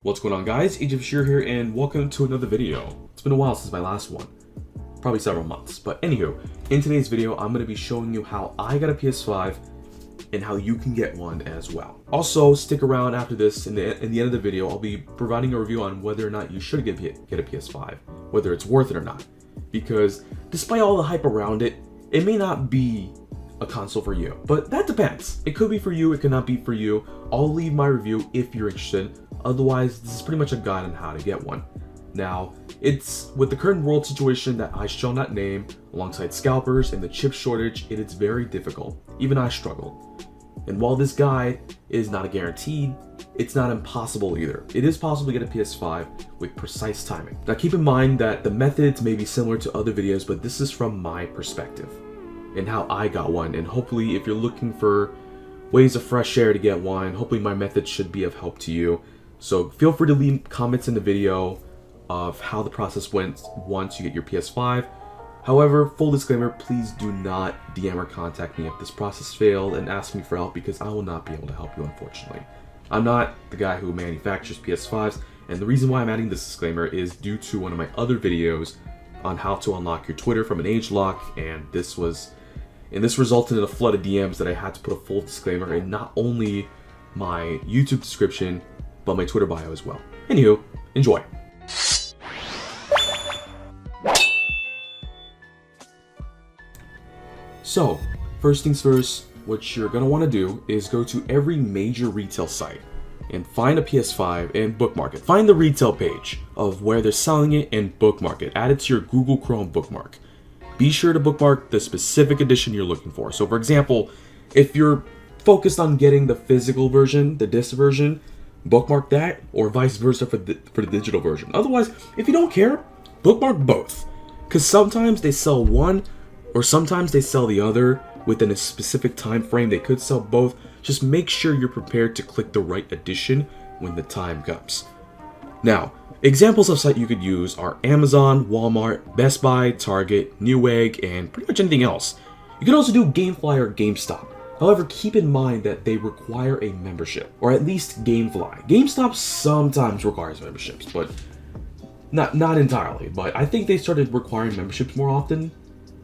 What's going on, guys? Agent Bashir here, and welcome to another video. It's been a while since my last one, probably several months, but anywho, in today's video I'm going to be showing you how I got a PS5 and how you can get one as well. Also, stick around after this. In the end of the video, I'll be providing a review on whether or not you should get a PS5, whether it's worth it or not, because despite all the hype around it, it may not be a console for you, but that depends. It could be for you, it could not be for you. I'll leave my review if you're interested. Otherwise, this is pretty much a guide on how to get one. Now, it's with the current world situation that I shall not name, alongside scalpers and the chip shortage, it is very difficult. Even I struggle. And while this guide is not a guaranteed, it's not impossible either. It is possible to get a PS5 with precise timing. Now keep in mind that the methods may be similar to other videos, but this is from my perspective and how I got one. And hopefully if you're looking for ways of fresh air to get one, hopefully my method should be of help to you. So feel free to leave comments in the video of how the process went once you get your PS5. However, full disclaimer, please do not DM or contact me if this process failed and ask me for help, because I will not be able to help you, unfortunately. I'm not the guy who manufactures PS5s, and the reason why I'm adding this disclaimer is due to one of my other videos on how to unlock your Twitter from an age lock, and this resulted in a flood of DMs that I had to put a full disclaimer in not only my YouTube description, but my Twitter bio as well. Anywho, enjoy. So, first things first, what you're going to want to do is go to every major retail site and find a PS5 and bookmark it. Find the retail page of where they're selling it and bookmark it. Add it to your Google Chrome bookmark. Be sure to bookmark the specific edition you're looking for. So for example, if you're focused on getting the physical version, the disc version, bookmark that, or vice versa for the digital version. Otherwise, if you don't care, bookmark both, because sometimes they sell one or sometimes they sell the other within a specific time frame. They could sell both. Just make sure you're prepared to click the right edition when the time comes. Now, examples of sites you could use are Amazon, Walmart, Best Buy, Target, Newegg, and pretty much anything else. You can also do GameFly or GameStop. However, keep in mind that they require a membership, or at least GameFly. GameStop sometimes requires memberships, but not entirely. But I think they started requiring memberships more often,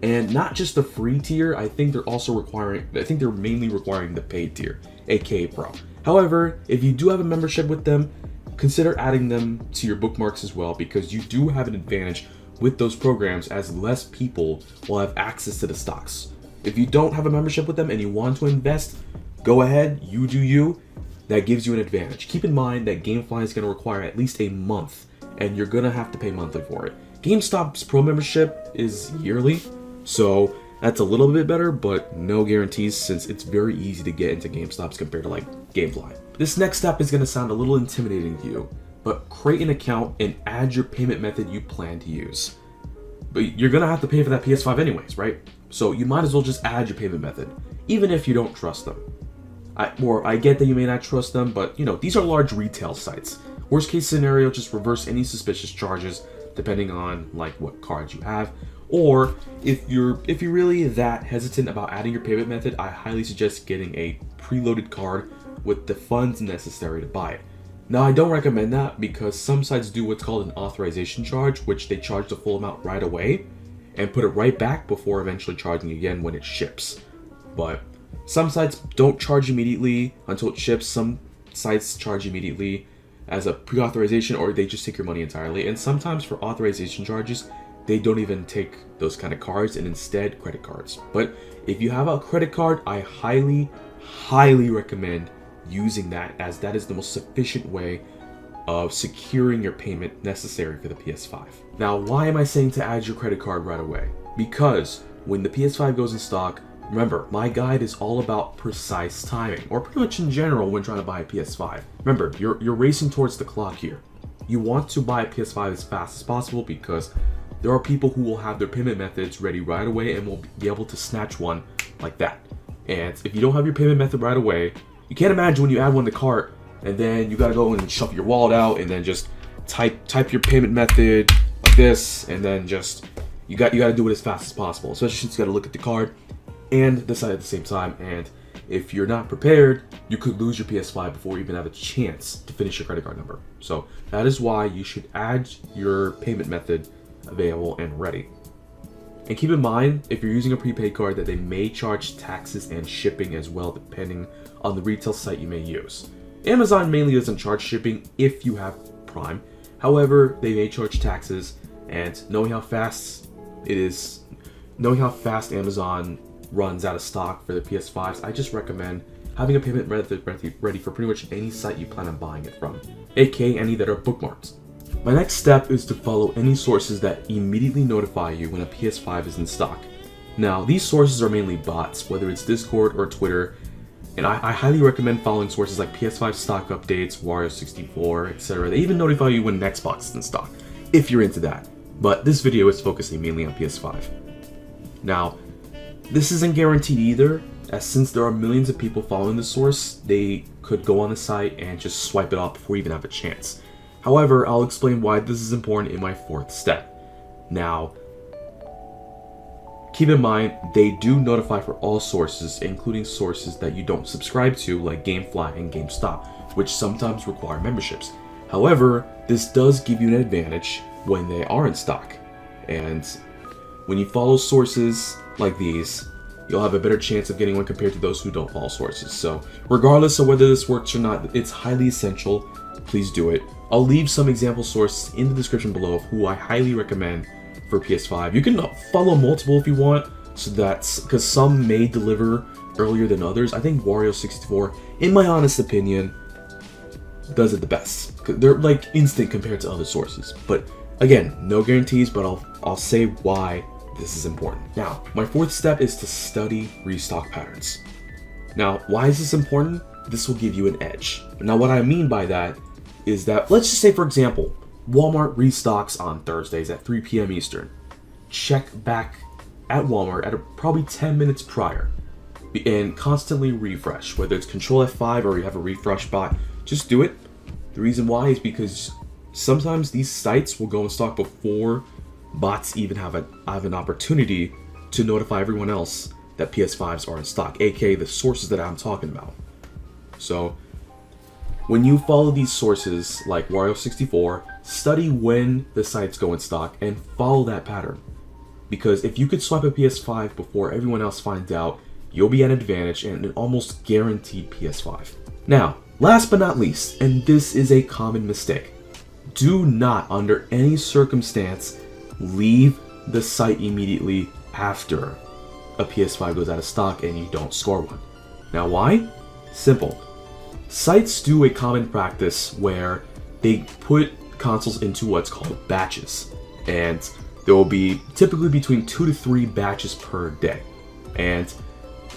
and not just the free tier. I think they're mainly requiring the paid tier, aka Pro. However, if you do have a membership with them, consider adding them to your bookmarks as well, because you do have an advantage with those programs, as less people will have access to the stocks. If you don't have a membership with them and you want to invest, go ahead, you do you. That gives you an advantage. Keep in mind that GameFly is going to require at least a month, and you're going to have to pay monthly for it. GameStop's Pro membership is yearly, so that's a little bit better, but no guarantees, since it's very easy to get into GameStops compared to like GameFly. This next step is going to sound a little intimidating to you, but create an account and add your payment method you plan to use. But you're going to have to pay for that PS5 anyways, right? So you might as well just add your payment method, even if you don't trust them. I get that you may not trust them, but these are large retail sites. Worst case scenario, just reverse any suspicious charges depending on like what cards you have. Or if you're really that hesitant about adding your payment method, I highly suggest getting a preloaded card with the funds necessary to buy it. Now, I don't recommend that, because some sites do what's called an authorization charge, which they charge the full amount right away and put it right back before eventually charging again when it ships. But some sites don't charge immediately until it ships. Some sites charge immediately as a pre-authorization, or they just take your money entirely. And sometimes for authorization charges, they don't even take those kind of cards, and instead credit cards. But if you have a credit card, I highly recommend using that, as that is the most sufficient way of securing your payment necessary for the PS5. Now, why am I saying to add your credit card right away? Because when the PS5 goes in stock, remember, my guide is all about precise timing, or pretty much in general when trying to buy a PS5. Remember, you're racing towards the clock here. You want to buy a PS5 as fast as possible, because there are people who will have their payment methods ready right away and will be able to snatch one like that. And if you don't have your payment method right away, you can't imagine when you add one to cart and then you gotta go and shuffle your wallet out and then just type your payment method like this, and then just you gotta do it as fast as possible, especially since you gotta look at the card and the site at the same time. And if you're not prepared, you could lose your PS5 before you even have a chance to finish your credit card number. So that is why you should add your payment method available and ready. And keep in mind, if you're using a prepaid card, that they may charge taxes and shipping as well, depending on the retail site you may use. Amazon mainly doesn't charge shipping if you have Prime. However, they may charge taxes, and knowing how fast Amazon runs out of stock for the PS5s, I just recommend having a payment method ready for pretty much any site you plan on buying it from, aka any that are bookmarked. My next step is to follow any sources that immediately notify you when a PS5 is in stock. Now, these sources are mainly bots, whether it's Discord or Twitter, and I highly recommend following sources like PS5 stock updates, Wario64, etc. They even notify you when an Xbox is in stock, if you're into that. But this video is focusing mainly on PS5. Now, this isn't guaranteed either, as since there are millions of people following the source, they could go on the site and just swipe it off before you even have a chance. However, I'll explain why this is important in my fourth step. Now, keep in mind, they do notify for all sources, including sources that you don't subscribe to, like GameFly and GameStop, which sometimes require memberships. However, this does give you an advantage when they are in stock. And when you follow sources like these, you'll have a better chance of getting one compared to those who don't follow sources. So regardless of whether this works or not, it's highly essential. Please do it. I'll leave some example sources in the description below of who I highly recommend for PS5. You can follow multiple if you want, so that's because some may deliver earlier than others. I think Wario64, in my honest opinion, does it the best. They're like instant compared to other sources. But again, no guarantees, but I'll say why this is important. Now, my fourth step is to study restock patterns. Now, why is this important? This will give you an edge. Now, what I mean by that is that, let's just say, for example, Walmart restocks on Thursdays at 3 p.m. Eastern. Check back at Walmart at probably 10 minutes prior and constantly refresh, whether it's Control F5 or you have a refresh bot, just do it. The reason why is because sometimes these sites will go in stock before bots even have an opportunity to notify everyone else that PS5s are in stock, aka the sources that I'm talking about. So when you follow these sources like Wario64, study when the sites go in stock and follow that pattern. Because if you could swipe a PS5 before everyone else finds out, you'll be at an advantage and an almost guaranteed PS5. Now, last but not least, and this is a common mistake, do not under any circumstance leave the site immediately after a PS5 goes out of stock and you don't score one. Now why? Simple. Sites do a common practice where they put consoles into what's called batches, and there will be typically between 2 to 3 batches per day. And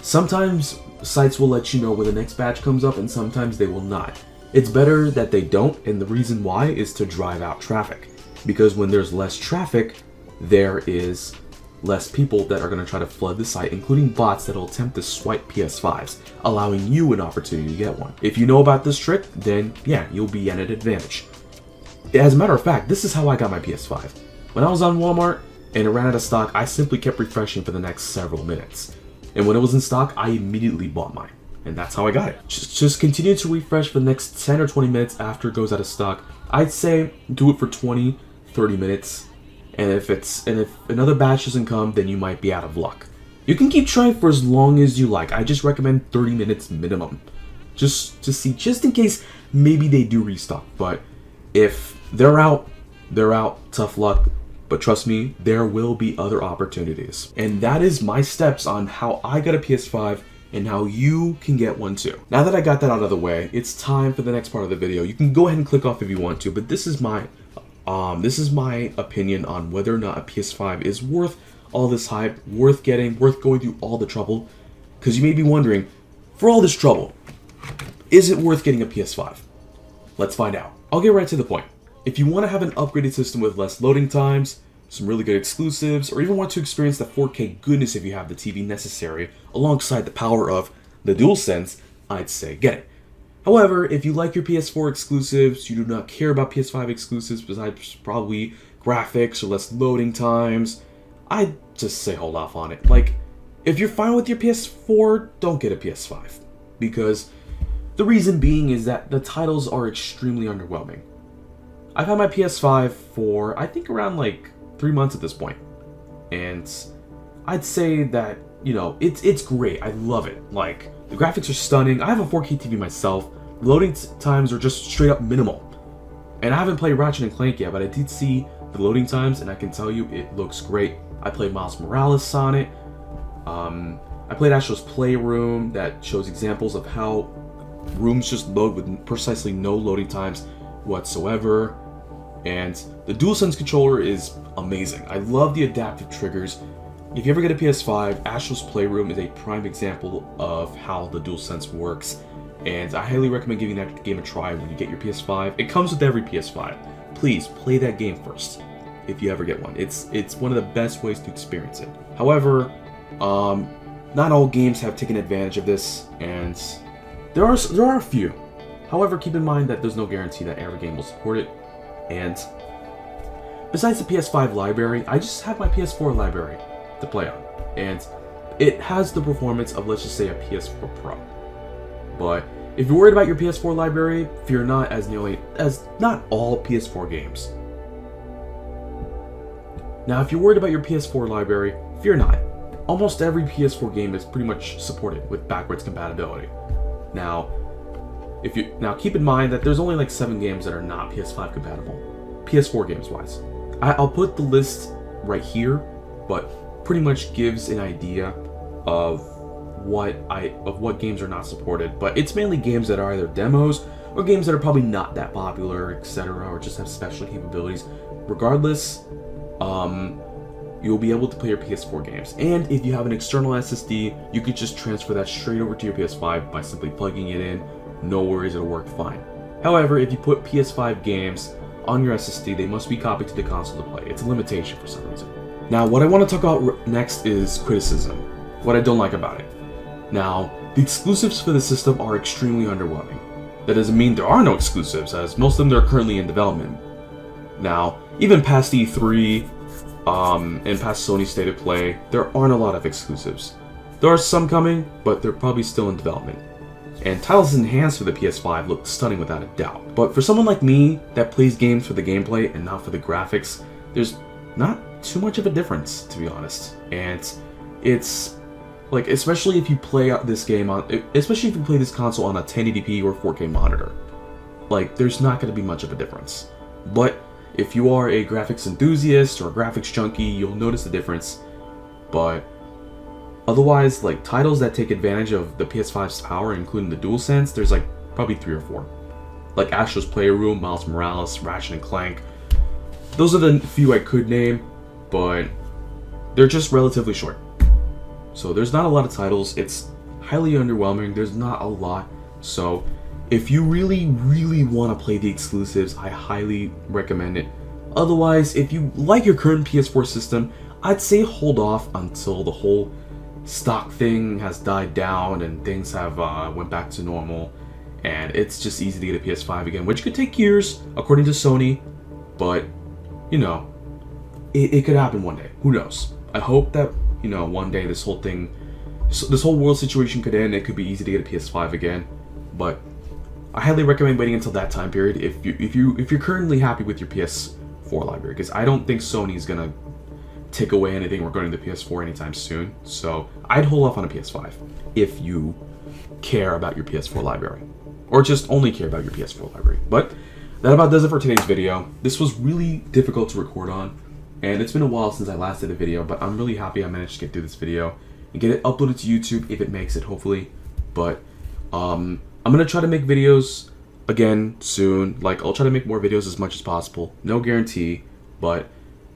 sometimes sites will let you know when the next batch comes up, and sometimes they will not. It's better that they don't, and the reason why is to drive out traffic. Because when there's less traffic, there is less people that are going to try to flood the site, including bots that will attempt to swipe PS5s, allowing you an opportunity to get one. If you know about this trick, then yeah, you'll be at an advantage. As a matter of fact, this is how I got my PS5. When I was on Walmart and it ran out of stock, I simply kept refreshing for the next several minutes. And when it was in stock, I immediately bought mine. And that's how I got it. Just continue to refresh for the next 10 or 20 minutes after it goes out of stock. I'd say do it for 20, 30 minutes. And if another batch doesn't come, then you might be out of luck. You can keep trying for as long as you like. I just recommend 30 minutes minimum. Just to see, just in case maybe they do restock. But if they're out, tough luck. But trust me, there will be other opportunities. And that is my steps on how I got a PS5 and how you can get one too. Now that I got that out of the way, it's time for the next part of the video. You can go ahead and click off if you want to, but this is my opinion on whether or not a PS5 is worth all this hype, worth going through all the trouble. Because you may be wondering, for all this trouble, is it worth getting a PS5? Let's find out. I'll get right to the point. If you want to have an upgraded system with less loading times, some really good exclusives, or even want to experience the 4K goodness if you have the TV necessary, alongside the power of the DualSense, I'd say get it. However, if you like your PS4 exclusives, you do not care about PS5 exclusives besides probably graphics or less loading times, I'd just say hold off on it. Like, If you're fine with your PS4, don't get a PS5. Because the reason being is that the titles are extremely underwhelming. I've had my PS5 for, I think, around like 3 months at this point. And I'd say that, you know, it's great. I love it. Like, the graphics are stunning. I have a 4K TV myself. Loading times are just straight up minimal. And I haven't played Ratchet & Clank yet, but I did see the loading times, and I can tell you it looks great. I played Miles Morales on it. I played Astro's Playroom that shows examples of how rooms just load with precisely no loading times whatsoever. And the DualSense controller is amazing. I love the adaptive triggers. If you ever get a PS5, Astro's Playroom is a prime example of how the DualSense works. And I highly recommend giving that game a try when you get your PS5. It comes with every PS5. Please play that game first if you ever get one. It's one of the best ways to experience it. However, not all games have taken advantage of this, and there are a few. However, keep in mind that there's no guarantee that every game will support it. And besides the PS5 library, I just have my PS4 library to play on, and it has the performance of, let's just say, a PS4 Pro. But if you're worried about your PS4 library, fear not, as not all PS4 games. Now, if you're worried about your PS4 library, fear not. Almost every PS4 game is pretty much supported with backwards compatibility. Now, keep in mind that there's only like 7 games that are not PS5 compatible, PS4 games wise. I'll put the list right here, but pretty much gives an idea of what games are not supported. But it's mainly games that are either demos or games that are probably not that popular, etc., or just have special capabilities. Regardless, you'll be able to play your PS4 games. And if you have an external SSD, you could just transfer that straight over to your PS5 by simply plugging it in. No worries, it'll work fine. However, if you put PS5 games on your SSD, they must be copied to the console to play. It's a limitation for some reason. Now, what I want to talk about next is criticism. What I don't like about it. Now, the exclusives for the system are extremely underwhelming. That doesn't mean there are no exclusives, as most of them are currently in development. Now, even past E3, and past Sony State of Play, there aren't a lot of exclusives. There are some coming, but they're probably still in development. And titles enhanced for the PS5 look stunning without a doubt. But for someone like me that plays games for the gameplay and not for the graphics, there's not too much of a difference, to be honest. And it's like, especially if you play this game especially if you play this console on a 1080p or 4K monitor, like, there's not going to be much of a difference. But if you are a graphics enthusiast or a graphics junkie, you'll notice the difference. But otherwise, like, titles that take advantage of the PS5's power, including the DualSense, there's like probably 3 or 4. Like Astro's Playroom, Miles Morales, Ratchet & Clank. Those are the few I could name, but they're just relatively short. So there's not a lot of titles. It's highly underwhelming. There's not a lot. So if you really, really want to play the exclusives, I highly recommend it. Otherwise, if you like your current PS4 system, I'd say hold off until the whole stock thing has died down and things have went back to normal, and it's just easy to get a PS5 again, which could take years, according to Sony. But, you know, it could happen one day. Who knows? I hope that, you know, one day this whole world situation could end. It could be easy to get a PS5 again. But I highly recommend waiting until that time period if you're currently happy with your PS4 library, because I don't think Sony's gonna take away anything regarding the PS4 anytime soon. So I'd hold off on a PS5 if you care about your PS4 library, or just only care about your PS4 library. But that about does it for today's video. This was really difficult to record on, and it's been a while since I last did a video, but I'm really happy I managed to get through this video and get it uploaded to YouTube if it makes it, hopefully. But I'm gonna try to make videos again soon. Like, I'll try to make more videos as much as possible. No guarantee, but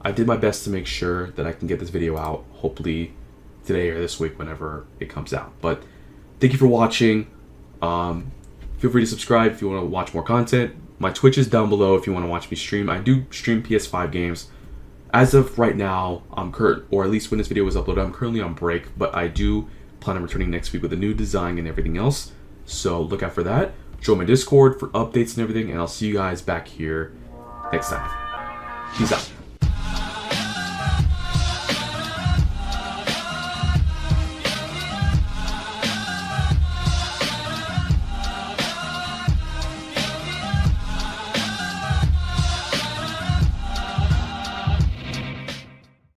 I did my best to make sure that I can get this video out, hopefully today or this week, whenever it comes out. But thank you for watching. Feel free to subscribe if you want to watch more content. My Twitch is down below if you want to watch me stream. I do stream PS5 games. As of right now, or at least when this video was uploaded, I'm currently on break, but I do plan on returning next week with a new design and everything else. So look out for that. Join my Discord for updates and everything, and I'll see you guys back here next time. Peace out.